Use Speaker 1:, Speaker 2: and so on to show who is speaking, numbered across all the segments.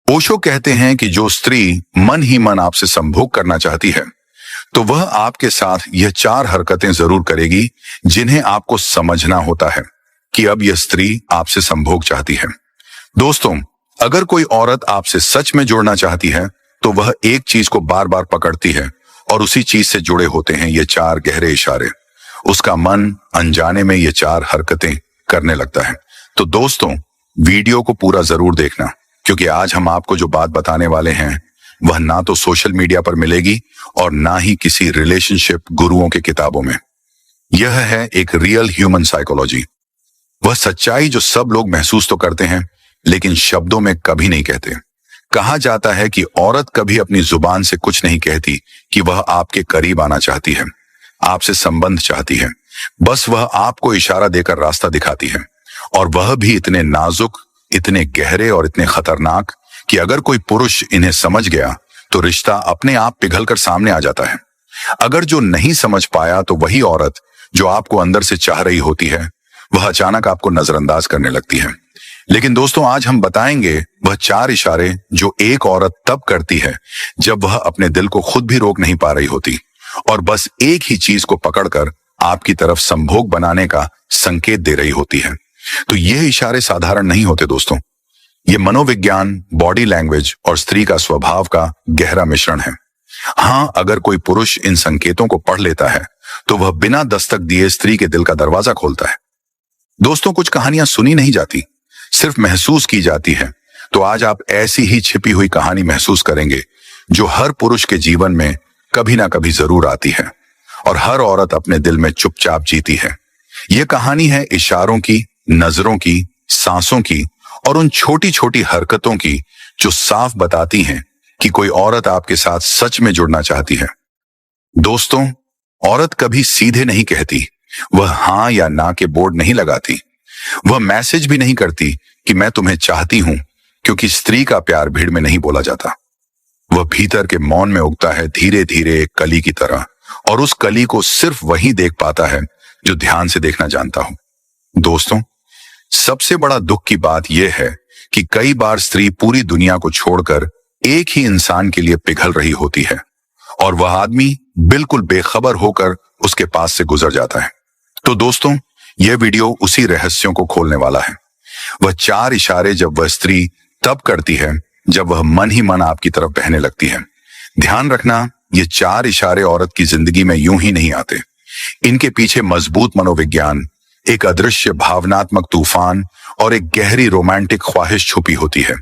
Speaker 1: ओशो कहते हैं कि जो स्त्री मन ही मन आपसे संभोग करना चाहती है तो वह आपके साथ यह 4 हरकतें जरूर करेगी जिन्हें आपको समझना होता है कि अब यह स्त्री आपसे संभोग चाहती है। दोस्तों, अगर कोई औरत आपसे सच में जुड़ना चाहती है तो वह एक चीज को बार बार पकड़ती है और उसी चीज से जुड़े होते हैं ये 4 गहरे इशारे। उसका मन अनजाने में ये 4 हरकतें करने लगता है। तो दोस्तों, वीडियो को पूरा जरूर देखना, क्योंकि आज हम आपको जो बात बताने वाले हैं वह ना तो सोशल मीडिया पर मिलेगी और ना ही किसी रिलेशनशिप गुरुओं की किताबों में। यह है एक रियल ह्यूमन साइकोलॉजी, वह सच्चाई जो सब लोग महसूस तो करते हैं लेकिन शब्दों में कभी नहीं कहते। कहा जाता है कि औरत कभी अपनी जुबान से कुछ नहीं कहती कि वह आपके करीब आना चाहती है, आपसे संबंध चाहती है। बस वह आपको इशारा देकर रास्ता दिखाती है, और वह भी इतने नाजुक, इतने गहरे और इतने खतरनाक कि अगर कोई पुरुष इन्हें समझ गया तो रिश्ता अपने आप पिघलकर सामने आ जाता है। अगर जो नहीं समझ पाया तो वही औरत जो आपको अंदर से चाह रही होती है वह अचानक आपको नजरअंदाज करने लगती है। लेकिन दोस्तों, आज हम बताएंगे वह 4 इशारे जो एक औरत तब करती है जब वह अपने दिल को खुद भी रोक नहीं पा रही होती और बस एक ही चीज को पकड़कर आपकी तरफ संभोग बनाने का संकेत दे रही होती है। तो यह इशारे साधारण नहीं होते दोस्तों, ये मनोविज्ञान, बॉडी लैंग्वेज और स्त्री का स्वभाव का गहरा मिश्रण है। हाँ, अगर कोई पुरुष इन संकेतों को पढ़ लेता है तो वह बिना दस्तक दिए स्त्री के दिल का दरवाजा खोलता है। दोस्तों, कुछ कहानियां सुनी नहीं जाती, सिर्फ महसूस की जाती है। तो आज आप ऐसी ही छिपी हुई कहानी महसूस करेंगे जो हर पुरुष के जीवन में कभी ना कभी जरूर आती है और हर औरत अपने दिल में चुपचाप जीती है। यह कहानी है इशारों की, नजरों की, सांसों की और उन छोटी छोटी हरकतों की जो साफ बताती हैं कि कोई औरत आपके साथ सच में जुड़ना चाहती है। दोस्तों, औरत कभी सीधे नहीं कहती, वह हाँ या ना के बोर्ड नहीं लगाती, वह मैसेज भी नहीं करती कि मैं तुम्हें चाहती हूं, क्योंकि स्त्री का प्यार भीड़ में नहीं बोला जाता। वह भीतर के मौन में उगता है, धीरे धीरे एक कली की तरह, और उस कली को सिर्फ वही देख पाता है जो ध्यान से देखना जानता हो। दोस्तों, सबसे बड़ा दुख की बात यह है कि कई बार स्त्री पूरी दुनिया को छोड़कर एक ही इंसान के लिए पिघल रही होती है और वह आदमी बिल्कुल बेखबर होकर उसके पास से गुजर जाता है। तो दोस्तों, यह वीडियो उसी रहस्यों को खोलने वाला है। वह 4 इशारे जब वह स्त्री तब करती है जब वह मन ही मन आपकी तरफ बहने लगती है। ध्यान रखना, ये 4 इशारे औरत की जिंदगी में यूं ही नहीं आते। इनके पीछे मजबूत मनोविज्ञान, एक अदृश्य भावनात्मक तूफान और एक गहरी रोमांटिक ख्वाहिश छुपी होती है।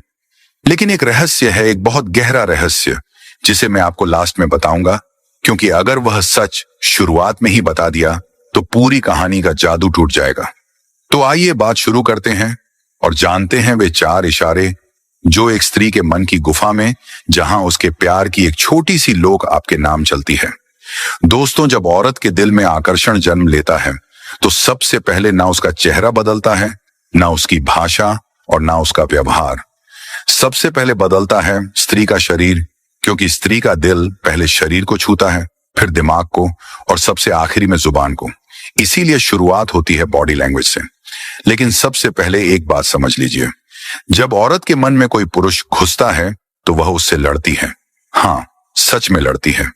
Speaker 1: लेकिन एक रहस्य है, एक बहुत गहरा रहस्य, जिसे मैं आपको लास्ट में बताऊंगा, क्योंकि अगर वह सच शुरुआत में ही बता दिया तो पूरी कहानी का जादू टूट जाएगा। तो आइए बात शुरू करते हैं और जानते हैं वे 4 इशारे जो एक स्त्री के मन की गुफा में, जहां उसके प्यार की एक छोटी सी लोक आपके नाम चलती है। दोस्तों, जब औरत के दिल में आकर्षण जन्म लेता है तो सबसे पहले ना उसका चेहरा बदलता है, ना उसकी भाषा और ना उसका व्यवहार। सबसे पहले बदलता है स्त्री का शरीर, क्योंकि स्त्री का दिल पहले शरीर को छूता है, फिर दिमाग को और सबसे आखिरी में जुबान को। इसीलिए शुरुआत होती है बॉडी लैंग्वेज से। लेकिन सबसे पहले एक बात समझ लीजिए, जब औरत के मन में कोई पुरुष घुसता है तो वह उससे लड़ती है। हाँ, सच में लड़ती है।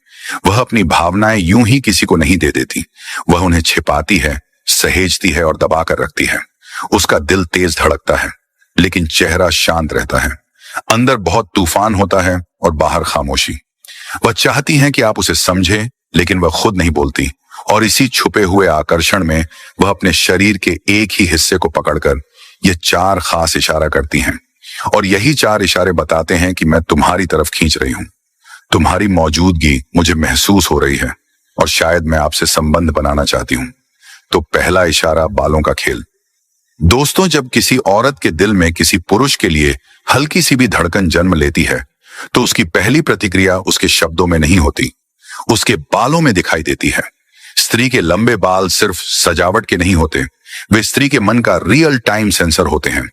Speaker 1: वह अपनी भावनाएं यूं ही किसी को नहीं दे देती, वह उन्हें छिपाती है, सहेजती है और दबा कर रखती है। उसका दिल तेज धड़कता है लेकिन चेहरा शांत रहता है। अंदर बहुत तूफान होता है और बाहर खामोशी। वह चाहती है कि आप उसे समझें, लेकिन वह खुद नहीं बोलती, और इसी छुपे हुए आकर्षण में वह अपने शरीर के एक ही हिस्से को पकड़कर ये 4 खास इशारा करती हैं। और यही 4 इशारे बताते हैं कि मैं तुम्हारी तरफ खींच रही हूं, तुम्हारी मौजूदगी मुझे महसूस हो रही है और शायद मैं आपसे संबंध बनाना चाहती हूं। तो पहला इशारा, बालों का खेल। दोस्तों, जब किसी औरत के दिल में किसी पुरुष के लिए हल्की सी भी धड़कन जन्म लेती है तो उसकी पहली प्रतिक्रिया उसके शब्दों में नहीं होती, उसके बालों में दिखाई देती है। स्त्री के लंबे बाल सिर्फ सजावट के नहीं होते, वे स्त्री के मन का रियल टाइम सेंसर होते हैं।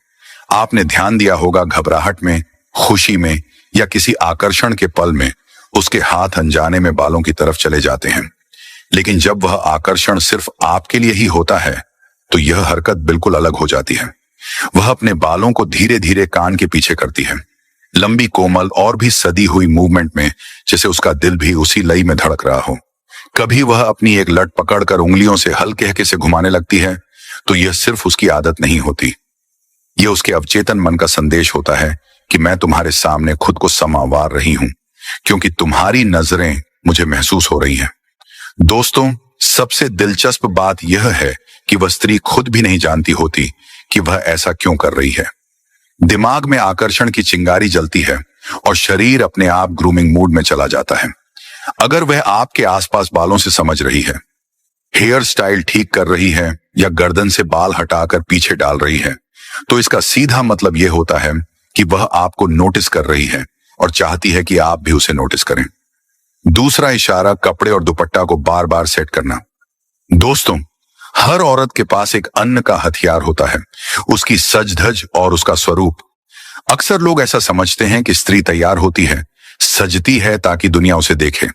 Speaker 1: आपने ध्यान दिया होगा, घबराहट में, खुशी में या किसी आकर्षण के पल में उसके हाथ अनजाने में बालों की तरफ चले जाते हैं। लेकिन जब वह आकर्षण सिर्फ आपके लिए ही होता है तो यह हरकत बिल्कुल अलग हो जाती है। वह अपने बालों को धीरे धीरे कान के पीछे करती है, लंबी कोमल और भी सदी हुई मूवमेंट में, जैसे उसका दिल भी उसी लय में धड़क रहा हो। कभी वह अपनी एक लट पकड़कर उंगलियों से हल्के हल्के से घुमाने लगती है, तो यह सिर्फ उसकी आदत नहीं होती, यह उसके अवचेतन मन का संदेश होता है कि मैं तुम्हारे सामने खुद को समावार रही हूं, क्योंकि तुम्हारी नजरें मुझे महसूस हो रही हैं। दोस्तों, सबसे दिलचस्प बात यह है कि वह स्त्री खुद भी नहीं जानती होती कि वह ऐसा क्यों कर रही है। दिमाग में आकर्षण की चिंगारी जलती है और शरीर अपने आप ग्रूमिंग मूड में चला जाता है। अगर वह आपके आसपास बालों से समझ रही है, हेयर स्टाइल ठीक कर रही है या गर्दन से बाल हटाकर पीछे डाल रही है, तो इसका सीधा मतलब यह होता है कि वह आपको नोटिस कर रही है और चाहती है कि आप भी उसे नोटिस करें। दूसरा इशारा, कपड़े और दुपट्टा को बार बार सेट करना। दोस्तों, हर औरत के पास एक अन्न का हथियार होता है, उसकी सज धज और उसका स्वरूप। अक्सर लोग ऐसा समझते हैं कि स्त्री तैयार होती है, सजती है ताकि दुनिया उसे देखे,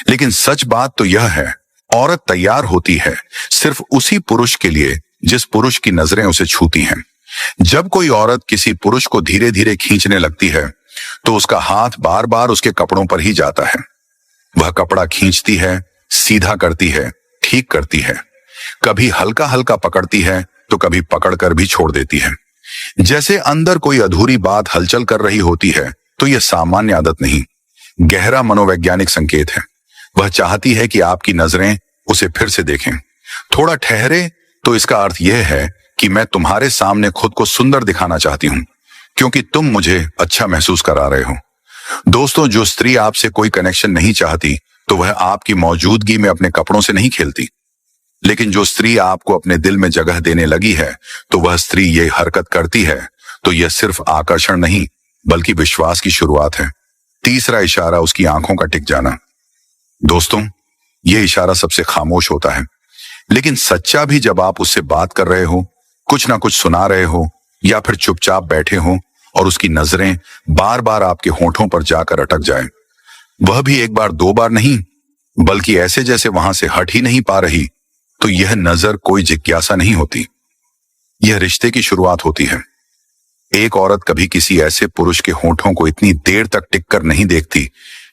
Speaker 1: लेकिन सच बात तो यह है, औरत तैयार होती है सिर्फ उसी पुरुष के लिए जिस पुरुष की नजरें उसे छूती हैं। जब कोई औरत किसी पुरुष को धीरे धीरे खींचने लगती है, तो उसका हाथ बार बार उसके कपड़ों पर ही जाता है। वह कपड़ा खींचती है, सीधा करती है, ठीक करती है, कभी हल्का हल्का पकड़ती है तो कभी पकड़कर भी छोड़ देती है, जैसे अंदर कोई अधूरी बात हलचल कर रही होती है। तो यह सामान्य आदत नहीं, गहरा मनोवैज्ञानिक संकेत है। वह चाहती है कि आपकी नजरें उसे फिर से देखें। थोड़ा ठहरे तो इसका अर्थ यह है कि मैं तुम्हारे सामने खुद को सुंदर दिखाना चाहती हूं, क्योंकि तुम मुझे अच्छा महसूस करा रहे हो। दोस्तों, जो स्त्री आपसे कोई कनेक्शन नहीं चाहती, तो वह आपकी मौजूदगी में अपने कपड़ों से नहीं खेलती। लेकिन जो स्त्री आपको अपने दिल में जगह देने लगी है, तो वह स्त्री ये हरकत करती है, तो यह सिर्फ आकर्षण नहीं बल्कि विश्वास की शुरुआत है। तीसरा इशारा, उसकी आंखों का टिक जाना। दोस्तों, यह इशारा सबसे खामोश होता है, लेकिन सच्चा भी। जब आप उससे बात कर रहे हो, कुछ ना कुछ सुना रहे हो या फिर चुपचाप बैठे हो और उसकी नजरें बार बार आपके होठों पर जाकर अटक जाए, वह भी एक बार दो बार नहीं बल्कि ऐसे जैसे वहां से हट ही नहीं पा रही, तो यह नजर कोई जिज्ञासा नहीं होती, यह रिश्ते की शुरुआत होती है। एक औरत कभी किसी ऐसे पुरुष के होठों को इतनी देर तक टिककर नहीं देखती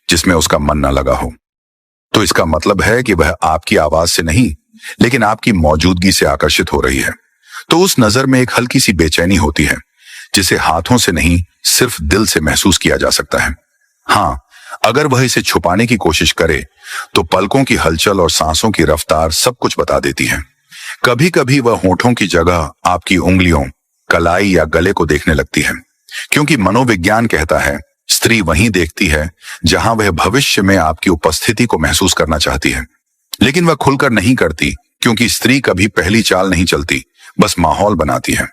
Speaker 1: जिसमें उसका मन न लगा हो। तो इसका मतलब है कि वह आपकी आवाज से नहीं लेकिन आपकी मौजूदगी से आकर्षित हो रही है। तो उस नजर में एक हल्की सी बेचैनी होती है, जिसे हाथों से नहीं सिर्फ दिल से महसूस किया जा सकता है। हाँ, अगर वह इसे छुपाने की कोशिश करे तो पलकों की हलचल और सांसों की रफ्तार सब कुछ बता देती है। कभी कभी वह होठों की जगह आपकी उंगलियों, कलाई या गले को देखने लगती है, क्योंकि मनोविज्ञान कहता है स्त्री वहीं देखती है जहां वह भविष्य में आपकी उपस्थिति को महसूस करना चाहती है। लेकिन वह खुलकर नहीं करती, क्योंकि स्त्री कभी पहली चाल नहीं चलती, बस माहौल बनाती है।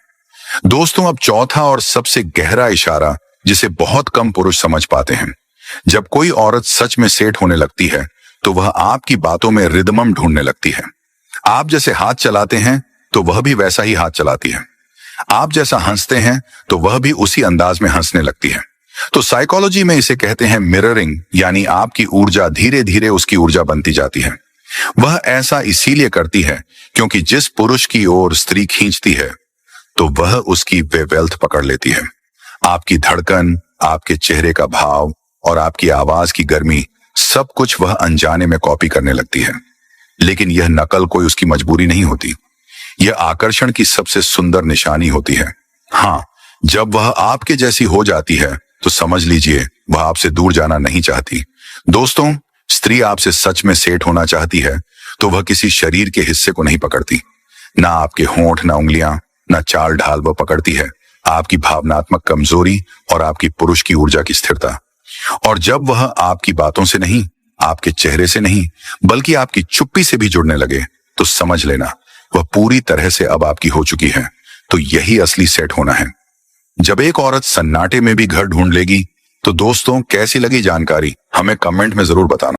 Speaker 1: दोस्तों, अब चौथा और सबसे गहरा इशारा, जिसे बहुत कम पुरुष समझ पाते हैं। जब कोई औरत सच में सेट होने लगती है, तो वह आपकी बातों में रिदमम ढूंढने लगती है। आप जैसे हाथ चलाते हैं तो वह भी वैसा ही हाथ चलाती है। आप जैसा हंसते हैं तो वह भी उसी अंदाज में हंसने लगती है। तो साइकोलॉजी में इसे कहते हैं मिररिंग, यानी आपकी ऊर्जा धीरे धीरे उसकी ऊर्जा बनती जाती है। वह ऐसा इसीलिए करती है क्योंकि जिस पुरुष की ओर स्त्री खींचती है, तो वह उसकी वेल्थ पकड़ लेती है। आपकी धड़कन, आपके चेहरे का भाव और आपकी आवाज की गर्मी, सब कुछ वह अनजाने में कॉपी करने लगती है। लेकिन यह नकल कोई उसकी मजबूरी नहीं होती, यह आकर्षण की सबसे सुंदर निशानी होती है। हाँ, जब वह आपके जैसी हो जाती है तो समझ लीजिए वह आपसे दूर जाना नहीं चाहती। दोस्तों, स्त्री आपसे सच में सेट होना चाहती है तो वह किसी शरीर के हिस्से को नहीं पकड़ती, ना आपके होंठ, ना उंगलियां, ना चाल ढाल वह पकड़ती है आपकी भावनात्मक कमजोरी और आपकी पुरुष की ऊर्जा की स्थिरता। और जब वह आपकी बातों से नहीं, आपके चेहरे से नहीं, बल्कि आपकी चुप्पी से भी जुड़ने लगे, तो समझ लेना वह पूरी तरह से अब आपकी हो चुकी है। तो यही असली सेट होना है। जब एक औरत सन्नाटे में भी घर ढूंढ लेगी, तो दोस्तों कैसी लगी जानकारी हमें कमेंट में जरूर बताना।